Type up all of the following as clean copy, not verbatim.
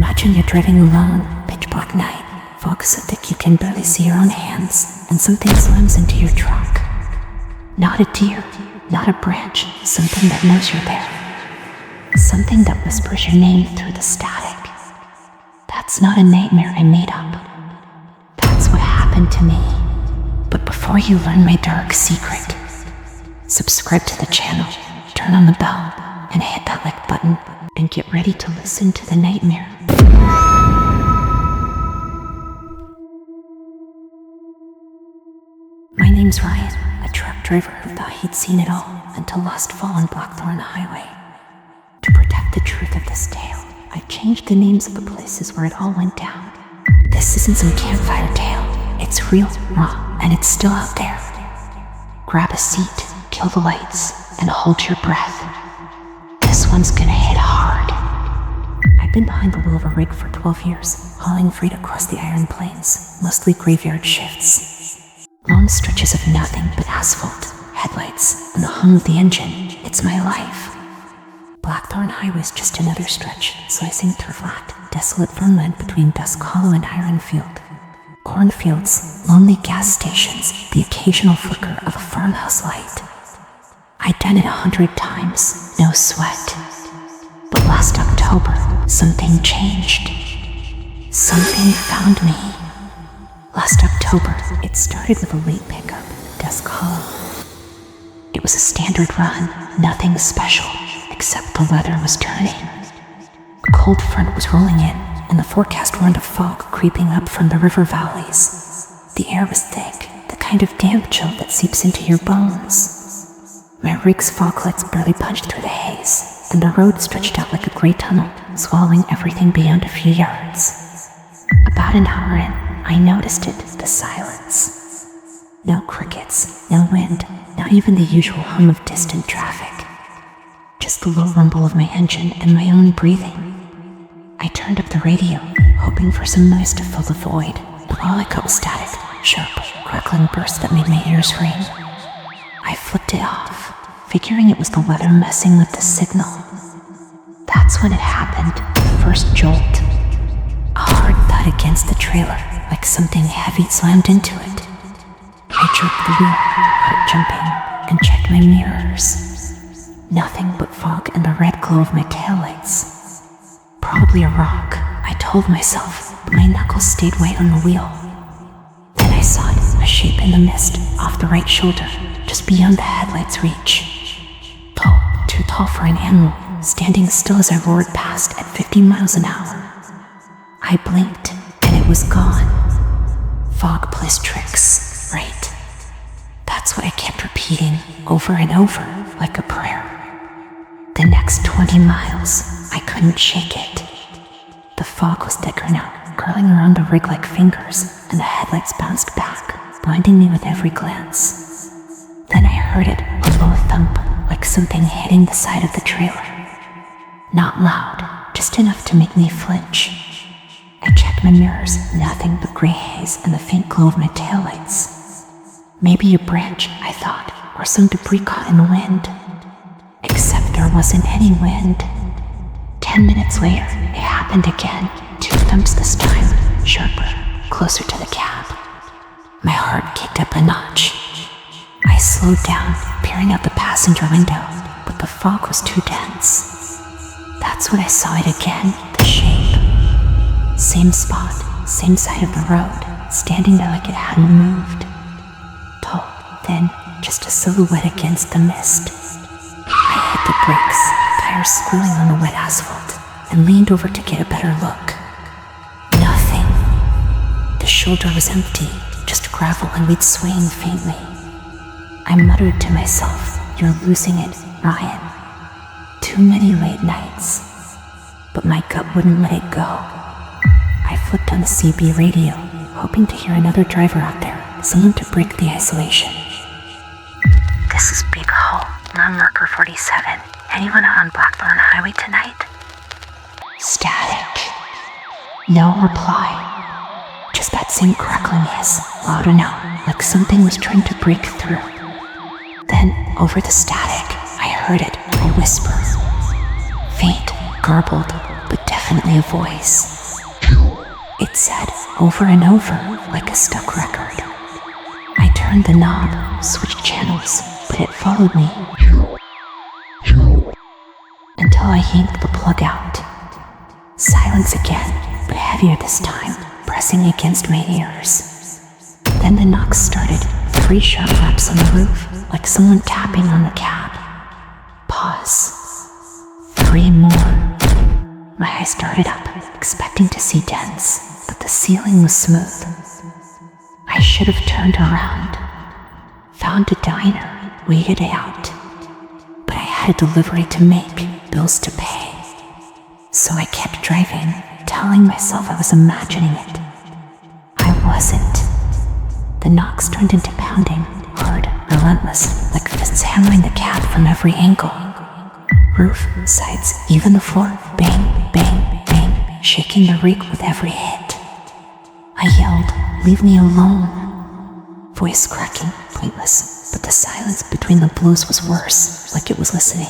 Imagine you're driving alone, pitch black night, fog so thick you can barely see your own hands, and something slams into your truck. Not a deer, not a branch, something that knows you're there. Something that whispers your name through the static. That's not a nightmare I made up. That's what happened to me. But before you learn my dark secret, subscribe to the channel, turn on the bell, and hit that like button, and get ready to listen to the nightmare. My name's Ryan, a truck driver who thought he'd seen it all until last fall on Blackthorn Highway. To protect the truth of this tale, I've changed the names of the places where it all went down. This isn't some campfire tale. It's real, raw, and it's still out there. Grab a seat, kill the lights, and hold your breath. This one's gonna hit hard. I've been behind the wheel of a rig for 12 years, hauling freight across the Iron Plains, mostly graveyard shifts. Long stretches of nothing but asphalt, headlights, and the hum of the engine. It's my life. Blackthorn Highway's just another stretch, slicing through flat, desolate farmland between Dusk Hollow and Ironfield. Cornfields, lonely gas stations, the occasional flicker of a farmhouse light. I'd done it 100 times, no sweat. But last October, something changed. Something found me. Last October, it started with a late pickup, Dusk Hollow. It was a standard run, nothing special, except the weather was turning. A cold front was rolling in, and the forecast warned of fog creeping up from the river valleys. The air was thick, the kind of damp chill that seeps into your bones. My rig's fog lights barely punched through the haze, and the road stretched out like a gray tunnel, swallowing everything beyond a few yards. About an hour in, I noticed it, the silence. No crickets, no wind, not even the usual hum of distant traffic. Just the low rumble of my engine and my own breathing. I turned up the radio, hoping for some noise to fill the void, but all I got was static, sharp, crackling bursts that made my ears ring. I flipped it off, figuring it was the weather messing with the signal. That's when it happened, the first jolt. A hard thud against the trailer, like something heavy slammed into it. I jerked the wheel, heart jumping, and checked my mirrors. Nothing but fog and the red glow of my taillights. Probably a rock, I told myself, but my knuckles stayed white on the wheel. Then I saw it, a shape in the mist, off the right shoulder, just beyond the headlight's reach. Tall, too tall for an animal, standing still as I roared past at 50 miles an hour. I blinked, and it was gone. Fog plays tricks, right? That's what I kept repeating, over and over, like a prayer. The next 20 miles, I couldn't shake it. The fog was thicker now, curling around the rig like fingers, and the headlights bounced back, blinding me with every glance. Then I heard it, a low thump, like something hitting the side of the trailer. Not loud, just enough to make me flinch. I checked my mirrors, nothing but gray haze and the faint glow of my taillights. Maybe a branch, I thought, or some debris caught in the wind. Except there wasn't any wind. 10 minutes later, it happened again, 2 thumps this time, sharper, closer to the cab. My heart kicked up a notch. I slowed down, peering out the passenger window, but the fog was too dense. That's when I saw it again, the shape. Same spot, same side of the road, standing there like it hadn't moved. Tall, thin, just a silhouette against the mist. I hit the brakes, tires squealing on the wet asphalt, and leaned over to get a better look. Nothing. The shoulder was empty, just gravel and weed swaying faintly. I muttered to myself, "You're losing it, Ryan." Too many late nights. But my gut wouldn't let it go. I flipped on the CB radio, hoping to hear another driver out there, someone to break the isolation. "This is Big Hole, Long Marker 47. Anyone out on Blackthorn Highway tonight?" Static. No reply. Just that same crackling hiss, loud enough, like something was trying to break through. Then, over the static, I heard it, a whisper. Faint, garbled, but definitely a voice. It said over and over like a stuck record. I turned the knob, switched channels, but it followed me until I yanked the plug out. Silence again, but heavier this time, pressing against my ears. Then the knocks started, 3 sharp raps on the roof, like someone tapping on the cab. Pause. 3 more. My eyes started up, expecting to see dents, but the ceiling was smooth. I should have turned around, found a diner, waited out. But I had a delivery to make, bills to pay. So I kept driving, telling myself I was imagining it. I wasn't. The knocks turned into pounding, hard, relentless, like fists hammering the cab from every angle. Roof, sides, even the floor, bang, bang, bang, shaking the reek with every hit. I yelled, "Leave me alone." Voice cracking, pointless, but the silence between the blues was worse, like it was listening.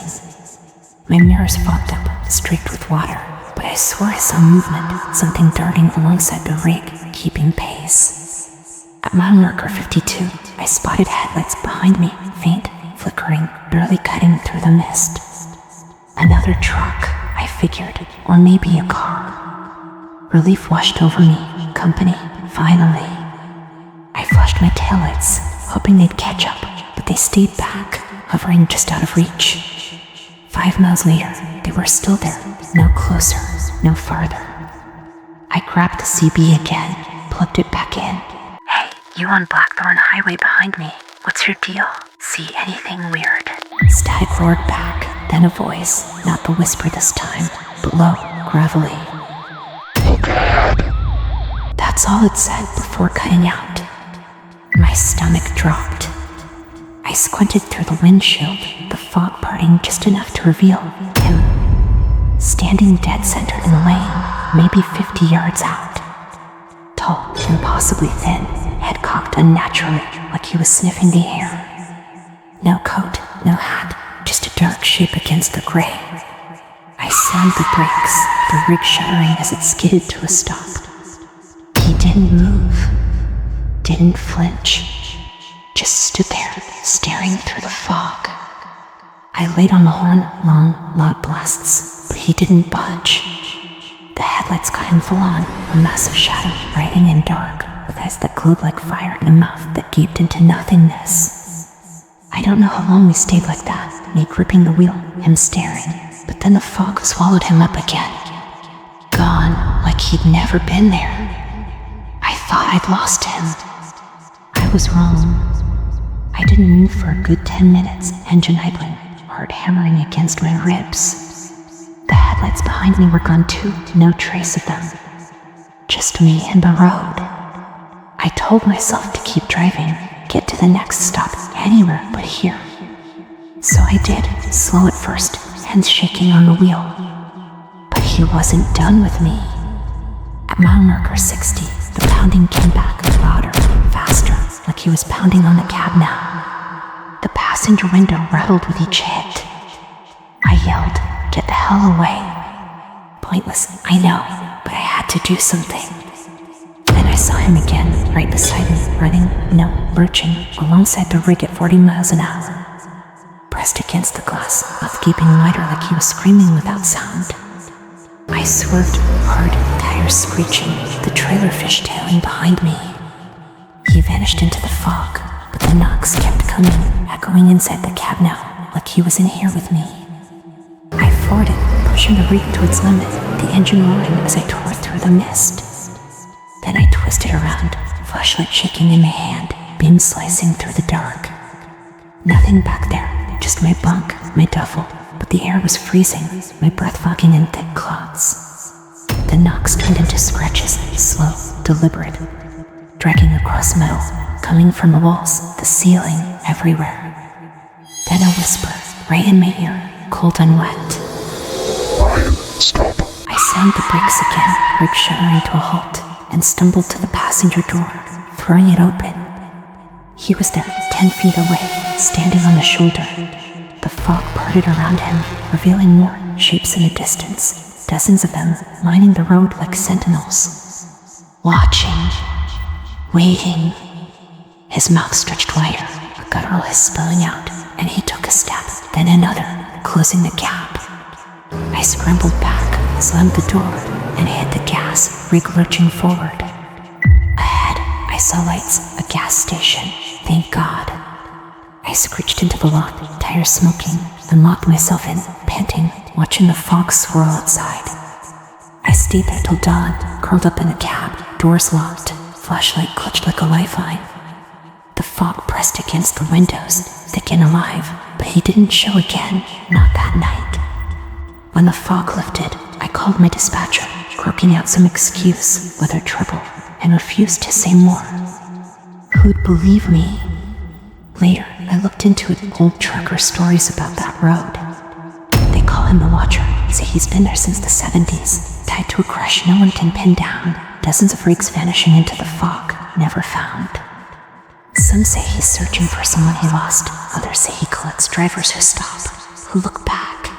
My mirrors fogged up, streaked with water, but I swore I saw movement, something darting alongside the rig, keeping pace. At mile marker 52, I spotted headlights behind me, faint, flickering, barely cutting through the mist. Another truck, I figured, or maybe a car. Relief washed over me, company, finally. I flashed my taillights, hoping they'd catch up, but they stayed back, hovering just out of reach. 5 miles later, they were still there, no closer, no farther. I grabbed the CB again, plugged it back in. "Hey, you on Blackthorn Highway behind me. What's your deal? See anything weird?" Static roared back, then a voice, not the whisper this time, but low, gravelly. "Look ahead." That's all it said before cutting out. My stomach dropped. I squinted through the windshield, the fog parting just enough to reveal him, standing dead center in the lane, maybe 50 yards out. Tall, impossibly thin, head cocked unnaturally, like he was sniffing the air. No coat, no hat, just a dark shape against the gray. I slammed the brakes, the rig shuddering as it skidded to a stop. He didn't move, didn't flinch. Just stood there, staring through the fog. I laid on the horn, long, loud blasts, but he didn't budge. The headlights got him full on, a massive shadow, riding in dark, with eyes that glowed like fire and a mouth that gaped into nothingness. I don't know how long we stayed like that, me gripping the wheel, him staring, but then the fog swallowed him up again. Gone, like he'd never been there. I thought I'd lost him. I was wrong. I didn't move for a good 10 minutes, engine idling, heart hammering against my ribs. The headlights behind me were gone too, no trace of them. Just me and the road. I told myself to keep driving, get to the next stop, anywhere but here. So I did, slow at first, hands shaking on the wheel. But he wasn't done with me. At mile marker 60, the pounding came back, louder, faster, like he was pounding on the cab now. The passenger window rattled with each hit. I yelled, "Get the hell away." Pointless, I know, but I had to do something. Then I saw him again, right beside me, running, no, lurching, alongside the rig at 40 miles an hour. Pressed against the glass, mouth gaping wider like he was screaming without sound. I swerved, hard, tires screeching, the trailer fishtailing behind me. He vanished into the fog, but the knocks kept coming, echoing inside the cab now, like he was in here with me. I floored it, pushing the rig to its limit, the engine roaring as I tore through the mist. Then I twisted around, flashlight shaking in my hand, beam slicing through the dark. Nothing back there, just my bunk, my duffel, but the air was freezing, my breath fogging in thick clouds. The knocks turned into scratches, slow, deliberate, dragging across metal, coming from the walls, the ceiling, everywhere. Then a whisper, right in my ear, cold and wet. "Ryan, stop." I slammed the brakes again, rig shuddering to a halt, and stumbled to the passenger door, throwing it open. He was there, 10 feet away, standing on the shoulder. The fog parted around him, revealing more shapes in the distance, dozens of them lining the road like sentinels. watching, waiting. His mouth stretched wider, a guttural hiss spilling out, and he took a step, then another, closing the gap. I scrambled back, slammed the door, and hit the gas, rig lurching forward. Ahead, I saw lights, a gas station, thank God. I screeched into the lot, tires smoking, and locked myself in, panting, watching the fog swirl outside. I stayed there till dawn, curled up in a cab, doors locked, flashlight clutched like a lifeline. The fog pressed against the windows, thick and alive, but he didn't show again, not that night. When the fog lifted, I called my dispatcher, croaking out some excuse, whether trouble, and refused to say more. Who'd believe me? Later, I looked into old trucker stories about that road. They call him the Watcher, say he's been there since the 70s, tied to a crush no one can pin down, dozens of rigs vanishing into the fog, never found. Some say he's searching for someone he lost, others say he collects drivers who stop, who look back.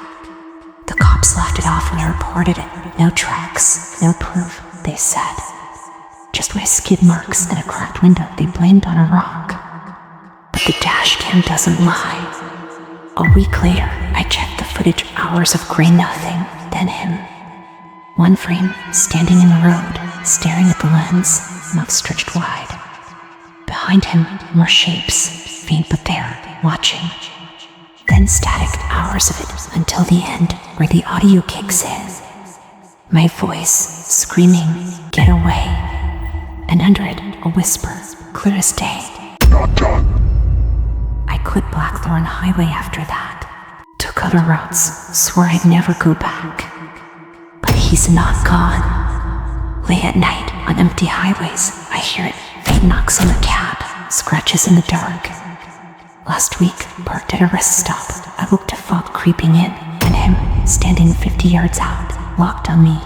The cops laughed it off when I reported it. No tracks, no proof, they said. Just my skid marks and a cracked window they blamed on a rock. But the dash cam doesn't lie. A week later, I checked the footage, hours of gray nothing, then him. One frame, standing in the road, staring at the lens, mouth stretched wide. Behind him, more shapes, faint but there, watching. Then static, hours of it, until the end, where the audio kicks in. My voice, screaming, get away. And under it, a whisper, clear as day. Not done. I quit Blackthorn Highway after that. Took other routes, swore I'd never go back. But he's not gone. Late at night, on empty highways, I hear it. Faint knocks on the cab, scratches in the dark. Last week, parked at a rest stop, I woke to fog creeping in, and him, standing 50 yards out, locked on me.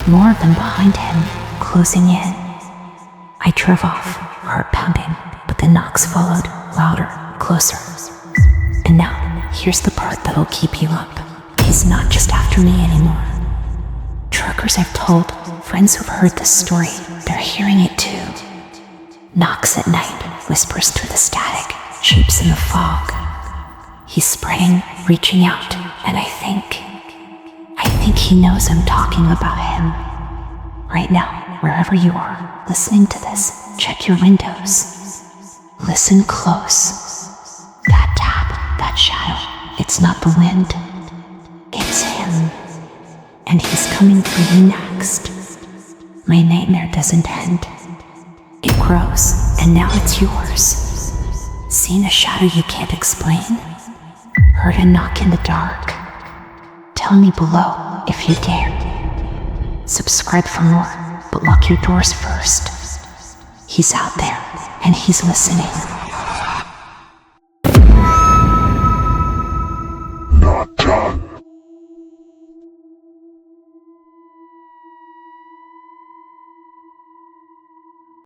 More of them behind him, closing in. I drove off, heart pounding, but the knocks followed, louder, closer. And now, here's the part that'll keep you up. He's not just after me anymore. Truckers I've told, friends who've heard this story, they're hearing it too. Knocks at night, whispers through the static, shapes in the fog. He's spreading, reaching out, and I think he knows I'm talking about him. Right now, wherever you are, listening to this, check your windows. Listen close. That tap, that shadow, it's not the wind. It's him. And he's coming for you next. My nightmare doesn't end. It grows, and now it's yours. Seen a shadow you can't explain? Heard a knock in the dark? Tell me below if you dare. Subscribe for more, but lock your doors first. He's out there, and he's listening.